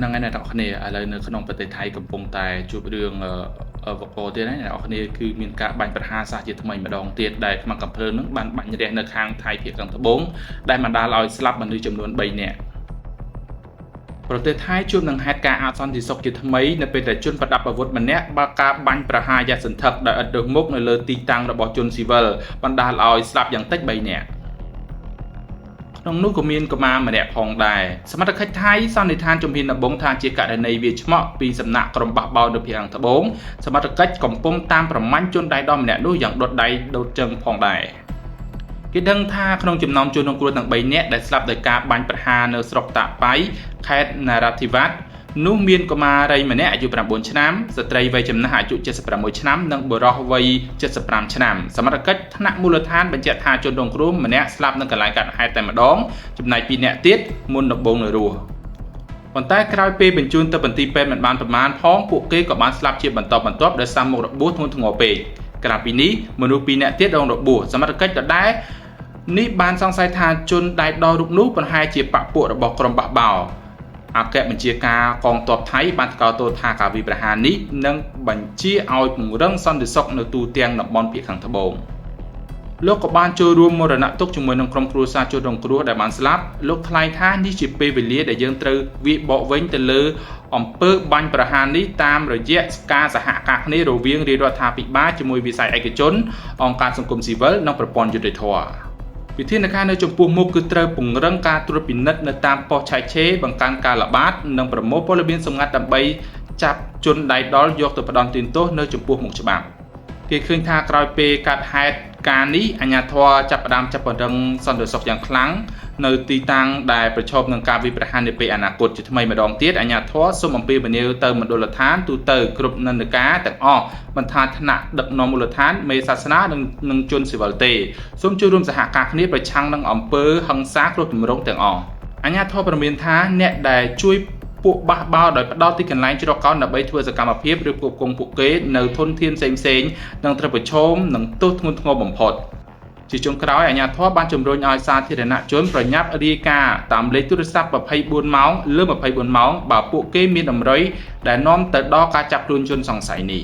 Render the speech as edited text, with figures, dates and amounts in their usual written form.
នឹងឯអ្នកទាំងអស់គ្នាឥឡូវនៅក្នុងប្រទេសថៃកំពុងតែជួបរឿងវកទៀតហើយអ្នកទាំងអស់គ្នាគឺមានការបាញ់ប្រហារសាសជាថ្មីម្ដងទៀតដែលខ្មាំងកំភើនឹងបានបាញ់រះនៅខាងថៃភាគខាងត្បូងដែលបណ្ដាលឲ្យស្លាប់មនុស្សចំនួន3នាក់ប្រទេសថៃជួបនឹងហេតុការណ៍អសន្តិសុខជាថ្មីនៅពេលដែលជនប្រដាប់អាវុធម្នាក់បើកការបាញ់ប្រហារយ៉ាងសន្ធឹកដោយឥតរើសមុខនៅលើទីតាំងរបស់ជនស៊ីវិលបណ្ដាលឲ្យស្លាប់យ៉ាងតិច3នាក់ក្នុងនោះក៏មានកុមារម្នាក់ផងដែរសមត្ថកិច្ចថៃសន្និដ្ឋានជំហានដំបងថាជាករណីវាឆ្មក់ពីសំណាក់ក្រុមបះបោរនៅភាគខាងត្បូងសមត្ថកិច្ចកំពុងតាមប្រមាញ់ជនដៃដល់ម្នាក់នោះយ៉ាងដុតដៃដុតជើងផងដែរគេដឹងថាក្នុងចំណោមជនរងគ្រោះទាំង3នាក់ដែលស្លាប់ដោយការបាញ់ប្រហារនៅស្រុកតាប៉ៃខេត្តនារាធិវត្តនោះមានកុមារីម្នាក់អាយុ9ឆ្នាំស្ត្រីវ័យចំណាស់អាយុ76ឆ្នាំនិងបុរសវ័យ75ឆ្នាំសមត្ថកិច្ចថ្នាក់មូលដ្ឋានបញ្ជាក់ថាជនរងគ្រោះម្នាក់ស្លាប់នៅកន្លែងកើតហេតុតែម្ដងចំណែក2នាក់ទៀតមុនដំបូងនៅរស់ប៉ុន្តែក្រោយពេលបញ្ជូនទៅមន្ទីរពេទ្យមិនបានប្រមាណផងពួកគេក៏បានស្លាប់ជាបន្តបន្ទាប់ដោយសារមុខរបួសធ្ងន់ធ្ងរពេកក្រៅពីនេះមនុស្ស2នាក់ទៀតរងរបួសសមត្ថកិច្ចដដែលនេះបានសង្ស័យថាជនដៃដល់រូបនោះប្រហែលជាបកពួករបស់ក្រុមបះបោរអគ្គបញ្ជាការកងទ័ពថៃបានថ្កោលទោសថាការវាយប្រហារនេះនឹងបញ្ជាឲ្យពង្រឹងសន្តិសុខនៅទូទាំងតំបន់ភាគខាងត្បូងលោកក៏បានចូលរួមមរណទុក្ខជាមួយនឹងក្រុមគ្រួសារជនរងគ្រោះដែលបានស្លាប់លោកថ្លែងថានេះជាពេលវេលាដែលយើងត្រូវវាយបកវិញទៅលើអំពើបាញ់ប្រហារនេះតាមរយៈការសហការគ្នារវាងរាជរដ្ឋាភិបាលជាមួយវិស័យឯកជនអង្គការសង្គមស៊ីវិលនិងប្រព័ន្ធយុត្តិធម៌វិធានការនៅចំពោះមុខគឺត្រូវពង្រឹងការត្រួតពិនិត្យនៅតាមប៉ុស្តិ៍ឆែកឆេរបង្កើនការល្បាតនិងប្រមូលព័ត៌មានសម្ងាត់ដើម្បីចាប់ជនដៃដល់យកទៅផ្ដន្ទាទោសនៅចំពោះមុខច្បាប់គេឃើញថាក្រោយពេលកាត់ហេតុការនេះអាជ្ញាធរចាប់ផ្ដើមចាប់បង្រឹងសន្តិសុខយ៉ាងខ្លាំងនៅទីតាំងដែលប្រឈមនឹងការវាយប្រហារនាពេលអនាគតជាថ្មីម្ដងទៀតអាជ្ញាធរសូមអំពាវនាវទៅមណ្ឌលដ្ឋានទូទៅគ្រប់និន្នាការទាំងអស់មិនថាថ្នាក់ដឹកនាំមូលដ្ឋានមេសាសនានិងជនស៊ីវិលទេសូមចូលរួមសហការគ្នាប្រឆាំងនឹងអំពើហិង្សាគ្រប់ទម្រង់ទាំងអស់អាជ្ញាធរព្រមានថាអ្នកដែលជួយពួកបះបោរដោយផ្ដោតទីកន្លែងជ្រកកោនដើម្បីធ្វើសកម្មភាពឬគ្រប់គ្រងពួកគេនៅធនធានផ្សេងៗនឹងត្រូវប្រឈមនឹងទោសធ្ងន់ធ្ងរបំផុតជាចុងក្រោយអាជ្ញាធរបានជំរុញឲ្យសាធារណជនប្រញាប់រាយការណ៍តាមលេខទូរស័ព្ទ24ម៉ោងលើ24ម៉ោងបើពួកគេមានតម្រុយដែលនាំទៅដល់ការចាប់ខ្លួនជនសង្ស័យនេះ